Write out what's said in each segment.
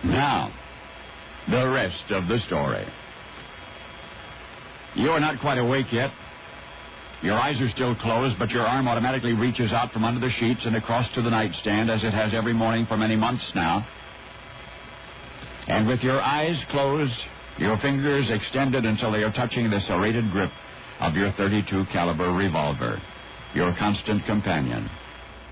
Now, the rest of the story. You are not quite awake yet. Your eyes are still closed, but your arm automatically reaches out from under the sheets and across to the nightstand, as it has every morning for many months now. And with your eyes closed, your fingers extended until they are touching the serrated grip of your .32 caliber revolver, your constant companion.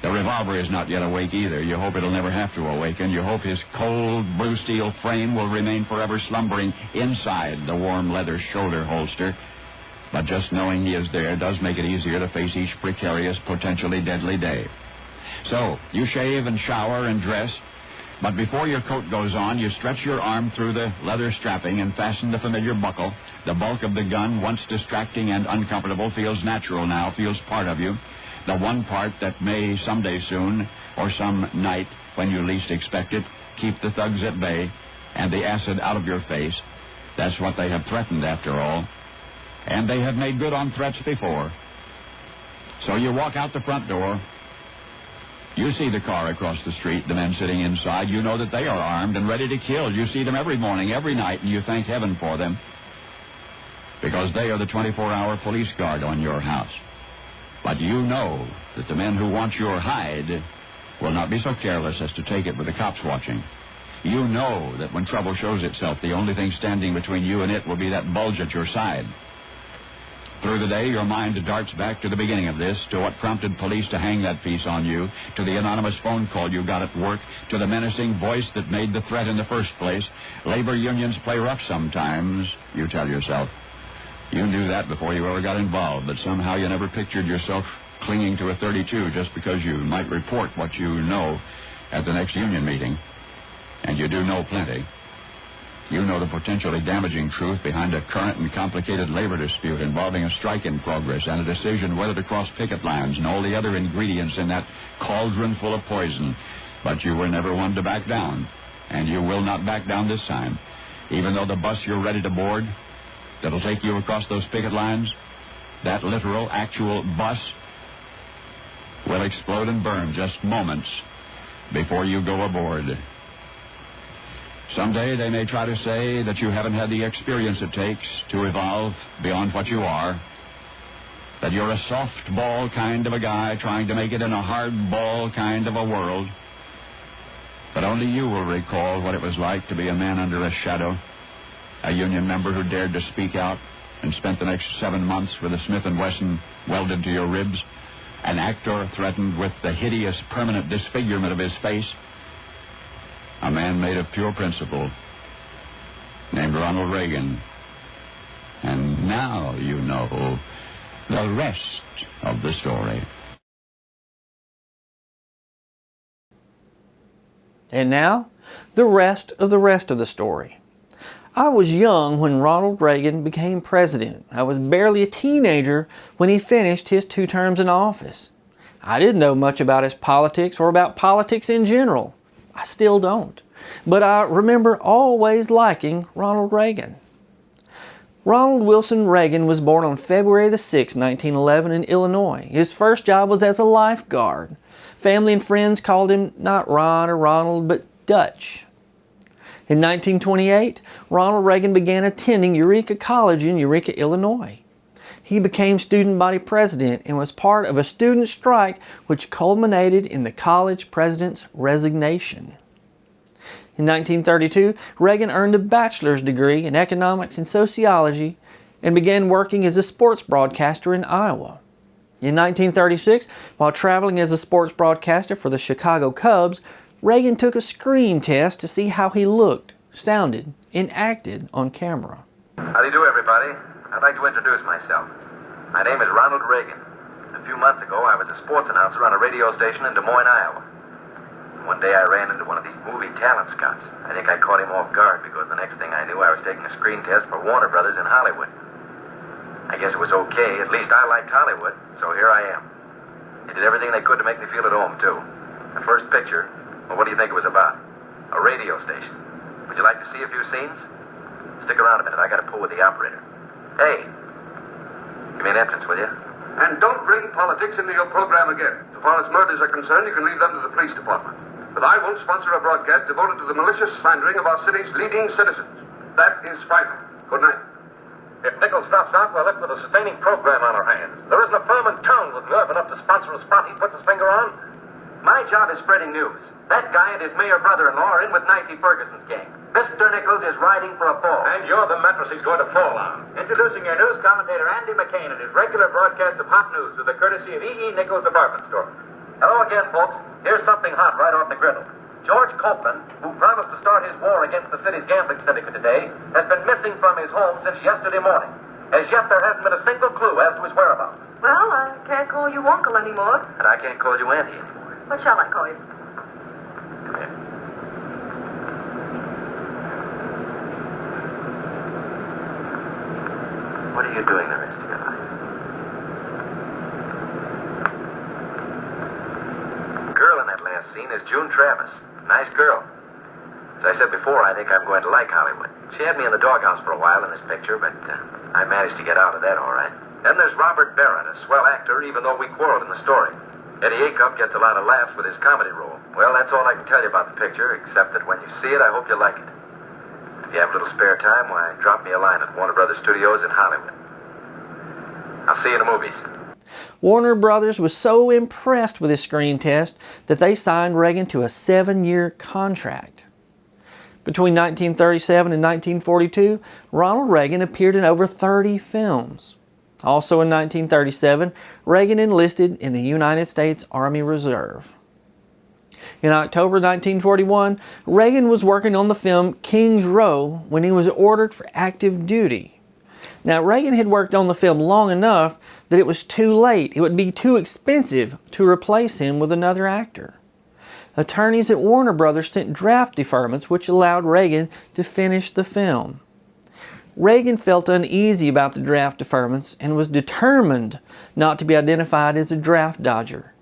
The revolver is not yet awake either. You hope it'll never have to awaken. You hope his cold, blue steel frame will remain forever slumbering inside the warm leather shoulder holster. But just knowing he is there does make it easier to face each precarious, potentially deadly day. So, you shave and shower and dress, but before your coat goes on, you stretch your arm through the leather strapping and fasten the familiar buckle. The bulk of the gun, once distracting and uncomfortable, feels natural now, feels part of you. The one part that may someday soon, or some night when you least expect it, keep the thugs at bay and the acid out of your face. That's what they have threatened, after all. And they have made good on threats before. So you walk out the front door. You see the car across the street, the men sitting inside. You know that they are armed and ready to kill. You see them every morning, every night, and you thank heaven for them, because they are the 24-hour police guard on your house. But you know that the men who want your hide will not be so careless as to take it with the cops watching. You know that when trouble shows itself, the only thing standing between you and it will be that bulge at your side. Through the day, your mind darts back to the beginning of this, to what prompted police to hang that piece on you, to the anonymous phone call you got at work, to the menacing voice that made the threat in the first place. Labor unions play rough sometimes, you tell yourself. You knew that before you ever got involved, but somehow you never pictured yourself clinging to a .32 just because you might report what you know at the next union meeting. And you do know plenty. You know the potentially damaging truth behind a current and complicated labor dispute involving a strike in progress and a decision whether to cross picket lines and all the other ingredients in that cauldron full of poison. But you were never one to back down, and you will not back down this time. Even though the bus you're ready to board that'll take you across those picket lines, that literal, actual bus, will explode and burn just moments before you go aboard. Someday they may try to say that you haven't had the experience it takes to evolve beyond what you are, that you're a softball kind of a guy trying to make it in a hardball kind of a world. But only you will recall what it was like to be a man under a shadow, a union member who dared to speak out and spent the next 7 months with a Smith & Wesson welded to your ribs, an actor threatened with the hideous permanent disfigurement of his face, a man made of pure principle named Ronald Reagan. And now you know the rest of the story. And now, the rest of the story. I was young when Ronald Reagan became president. I was barely a teenager when he finished his 2 terms in office. I didn't know much about his politics or about politics in general. I still don't. But I remember always liking Ronald Reagan. Ronald Wilson Reagan was born on February the 6th, 1911 in Illinois. His first job was as a lifeguard. Family and friends called him not Ron or Ronald, but Dutch. In 1928, Ronald Reagan began attending Eureka College in Eureka, Illinois. He became student body president and was part of a student strike which culminated in the college president's resignation. In 1932, Reagan earned a bachelor's degree in economics and sociology and began working as a sports broadcaster in Iowa. In 1936, while traveling as a sports broadcaster for the Chicago Cubs, Reagan took a screen test to see how he looked, sounded, and acted on camera. How do you do, everybody? I'd like to introduce myself. My name is Ronald Reagan. A few months ago, I was a sports announcer on a radio station in Des Moines, Iowa. One day I ran into one of these movie talent scouts. I think I caught him off guard because the next thing I knew I was taking a screen test for Warner Brothers in Hollywood. I guess it was okay. At least I liked Hollywood, so here I am. They did everything they could to make me feel at home, too. The first picture, well, what do you think it was about? A radio station. Would you like to see a few scenes? Stick around a minute. I got to pull with the operator. Hey, give me an entrance, will you? And don't bring politics into your program again. So far as murders are concerned, you can leave them to the police department. But I won't sponsor a broadcast devoted to the malicious slandering of our city's leading citizens. That is final. Good night. If Nichols drops out, we're left with a sustaining program on our hands. There isn't a firm in town with nerve enough to sponsor a spot he puts his finger on. My job is spreading news. That guy and his mayor brother-in-law are in with Nicey Ferguson's gang. Mr. Nichols is riding for a fall. And you're the mattress he's going to fall on. Introducing your news commentator, Andy McCain, and his regular broadcast of hot news with the courtesy of E.E. Nichols Department Store. Hello again, folks. Here's something hot right off the griddle. George Copeland, who promised to start his war against the city's gambling syndicate today, has been missing from his home since yesterday morning. As yet, there hasn't been a single clue as to his whereabouts. Well, I can't call you Uncle anymore. And I can't call you Auntie anymore. What shall I call you? Come here. What are you doing the rest of your life? The girl in that last scene is June Travis. Nice girl. As I said before, I think I'm going to like Hollywood. She had me in the doghouse for a while in this picture, but I managed to get out of that all right. Then there's Robert Barron, a swell actor, even though we quarreled in the story. Eddie Acuff gets a lot of laughs with his comedy role. Well, that's all I can tell you about the picture, except that when you see it, I hope you like it. If you have a little spare time, why, drop me a line at Warner Brothers Studios in Hollywood. I'll see you in the movies. Warner Brothers was so impressed with his screen test that they signed Reagan to a 7-year contract. Between 1937 and 1942, Ronald Reagan appeared in over 30 films. Also in 1937, Reagan enlisted in the United States Army Reserve. In October 1941, Reagan was working on the film King's Row when he was ordered for active duty. Now, Reagan had worked on the film long enough that it was too late. It would be too expensive to replace him with another actor. Attorneys at Warner Brothers sent draft deferments which allowed Reagan to finish the film. Reagan felt uneasy about the draft deferments and was determined not to be identified as a draft dodger.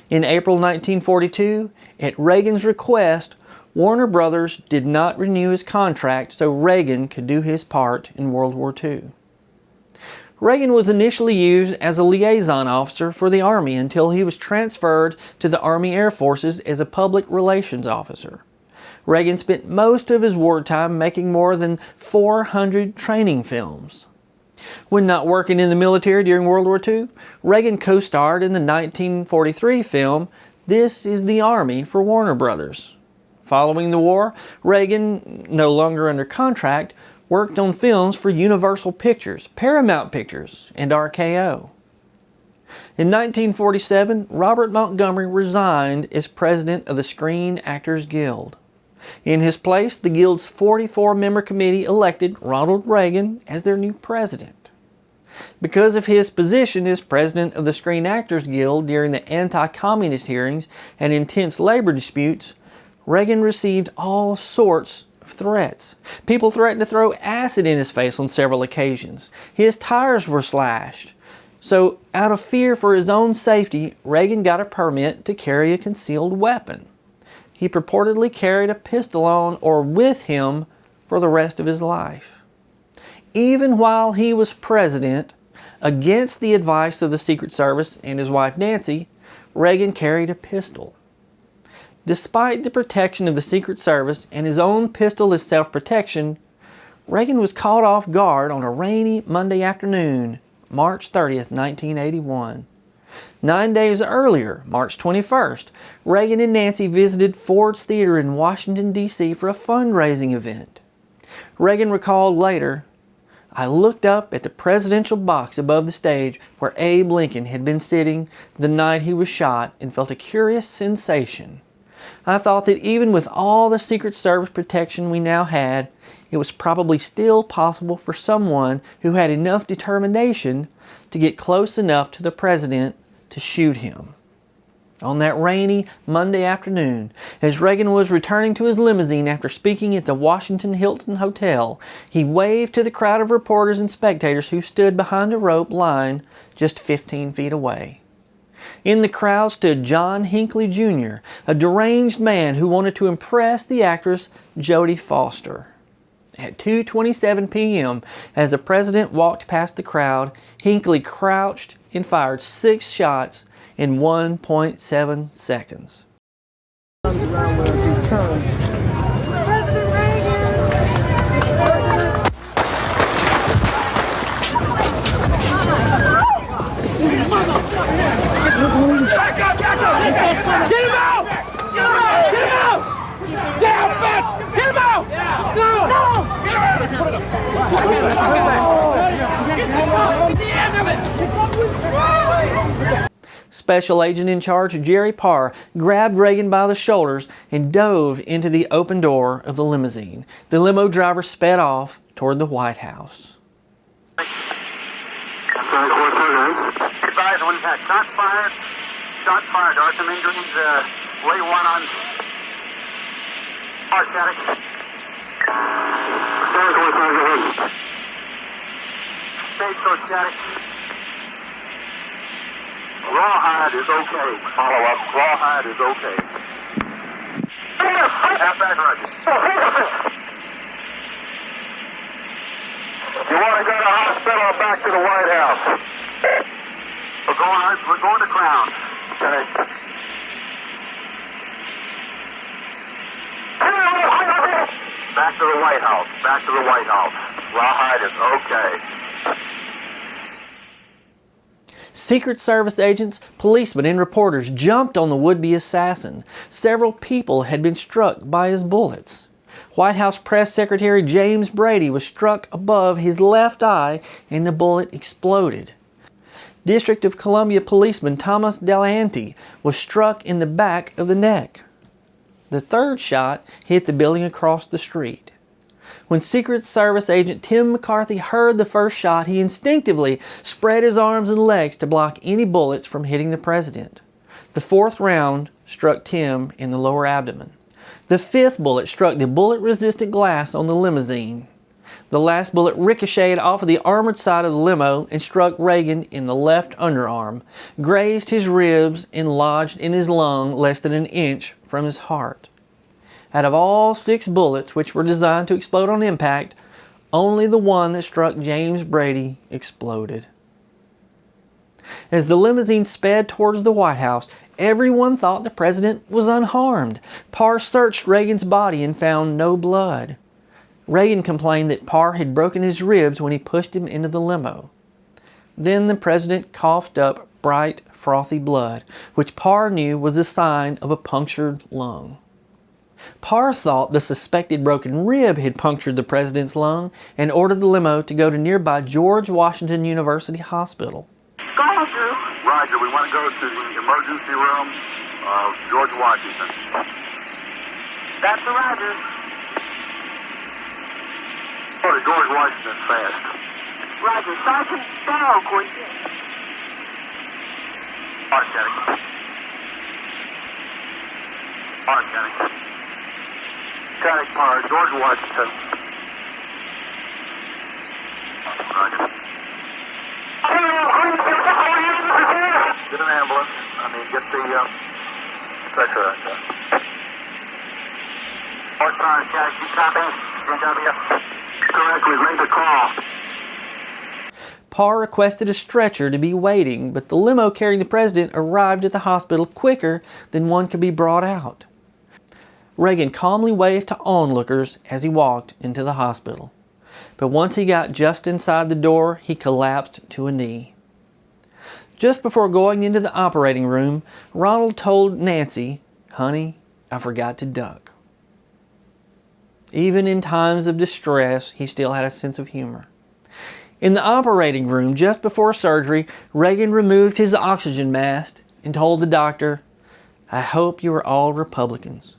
In April 1942, at Reagan's request, Warner Brothers did not renew his contract so Reagan could do his part in World War II. Reagan was initially used as a liaison officer for the Army until he was transferred to the Army Air Forces as a public relations officer. Reagan spent most of his wartime making more than 400 training films. When not working in the military during World War II, Reagan co-starred in the 1943 film This Is the Army for Warner Brothers. Following the war, Reagan, no longer under contract, worked on films for Universal Pictures, Paramount Pictures, and RKO. In 1947, Robert Montgomery resigned as president of the Screen Actors Guild. In his place, the Guild's 44-member committee elected Ronald Reagan as their new president. Because of his position as president of the Screen Actors Guild during the anti-communist hearings and intense labor disputes, Reagan received all sorts of threats. People threatened to throw acid in his face on several occasions. His tires were slashed. So, out of fear for his own safety, Reagan got a permit to carry a concealed weapon. He purportedly carried a pistol on or with him for the rest of his life. Even while he was president, against the advice of the Secret Service and his wife Nancy, Reagan carried a pistol. Despite the protection of the Secret Service and his own pistol as self-protection, Reagan was caught off guard on a rainy Monday afternoon, March 30th, 1981. 9 days earlier, March 21st, Reagan and Nancy visited Ford's Theater in Washington, D.C. for a fundraising event. Reagan recalled later, "I looked up at the presidential box above the stage where Abe Lincoln had been sitting the night he was shot and felt a curious sensation. I thought that even with all the Secret Service protection we now had, it was probably still possible for someone who had enough determination to get close enough to the president to shoot him." On that rainy Monday afternoon, as Reagan was returning to his limousine after speaking at the Washington Hilton Hotel, he waved to the crowd of reporters and spectators who stood behind a rope line just 15 feet away. In the crowd stood John Hinckley Jr., a deranged man who wanted to impress the actress Jodie Foster. At 2:27 p.m., as the president walked past the crowd, Hinckley crouched and fired 6 shots in 1.7 seconds. Special agent in charge, Jerry Parr, grabbed Reagan by the shoulders and dove into the open door of the limousine. The limo driver sped off toward the White House. Advise, we've had shots fired. There are some injuries. Way one on Arcadic. Stagecoach static. Rawhide is okay. Follow up. Rawhide is okay. Half back, Roger. You want to go to the hospital or back to the White House? We're going to Crown. Okay. Back to the White House. Back to the White House. Rawhide is okay. Secret Service agents, policemen, and reporters jumped on the would-be assassin. Several people had been struck by his bullets. White House Press Secretary James Brady was struck above his left eye and the bullet exploded. District of Columbia policeman Thomas Delahanty was struck in the back of the neck. The third shot hit the building across the street. When Secret Service agent Tim McCarthy heard the first shot, he instinctively spread his arms and legs to block any bullets from hitting the president. The fourth round struck Tim in the lower abdomen. The fifth bullet struck the bullet-resistant glass on the limousine. The last bullet ricocheted off of the armored side of the limo and struck Reagan in the left underarm, grazed his ribs, and lodged in his lung less than an inch from his heart. Out of all 6 bullets which were designed to explode on impact, only the one that struck James Brady exploded. As the limousine sped towards the White House, everyone thought the president was unharmed. Parr searched Reagan's body and found no blood. Reagan complained that Parr had broken his ribs when he pushed him into the limo. Then the president coughed up bright, frothy blood, which Parr knew was a sign of a punctured lung. Parr thought the suspected broken rib had punctured the president's lung and ordered the limo to go to nearby George Washington University Hospital. Go ahead, Drew. Roger, we want to go to the emergency room of George Washington. That's the Roger. Go to George Washington fast. Roger, Sergeant Barrow, could you? Arcadic. Arcadic Parr, George Washington. Roger. Get an ambulance. Get the stretcher out there. Horsepower, Arcadic, you copy? Correct, we've made the call. Parr requested a stretcher to be waiting, but the limo carrying the president arrived at the hospital quicker than one could be brought out. Reagan calmly waved to onlookers as he walked into the hospital. But once he got just inside the door, he collapsed to a knee. Just before going into the operating room, Ronald told Nancy, "Honey, I forgot to duck." Even in times of distress, he still had a sense of humor. In the operating room, just before surgery, Reagan removed his oxygen mask and told the doctor, "I hope you are all Republicans."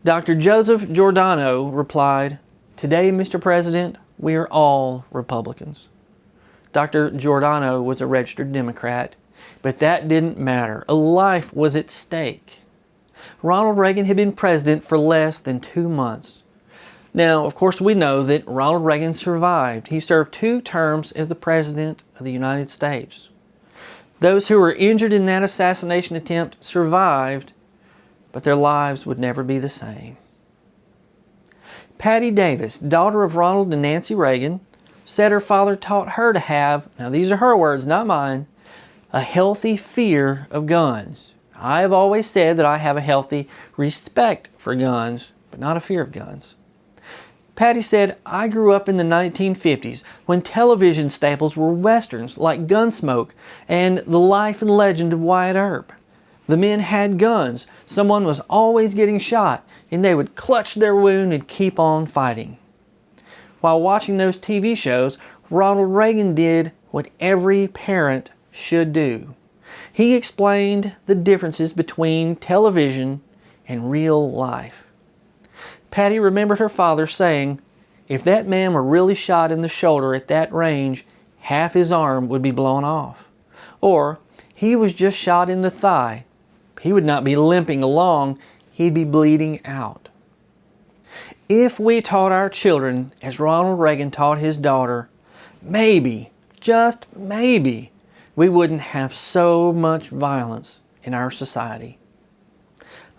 Dr. Joseph Giordano replied, "Today, Mr. President, we are all Republicans." Dr. Giordano was a registered Democrat, but that didn't matter. A life was at stake. Ronald Reagan had been president for less than 2 months. Now, of course, we know that Ronald Reagan survived. He served 2 terms as the President of the United States. Those who were injured in that assassination attempt survived, but their lives would never be the same. Patty Davis, daughter of Ronald and Nancy Reagan, said her father taught her to have, now these are her words, not mine, a healthy fear of guns. I have always said that I have a healthy respect for guns, but not a fear of guns. Patty said, I grew up in the 1950s when television staples were westerns like Gunsmoke and The Life and Legend of Wyatt Earp. The men had guns, someone was always getting shot, and they would clutch their wound and keep on fighting. While watching those TV shows, Ronald Reagan did what every parent should do. He explained the differences between television and real life. Patty remembered her father saying, if that man were really shot in the shoulder at that range, half his arm would be blown off. Or, he was just shot in the thigh. He would not be limping along, he'd be bleeding out. If we taught our children as Ronald Reagan taught his daughter, maybe, just maybe, we wouldn't have so much violence in our society.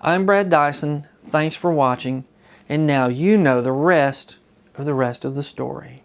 I'm Brad Dison. Thanks for watching. And now you know the rest of the story.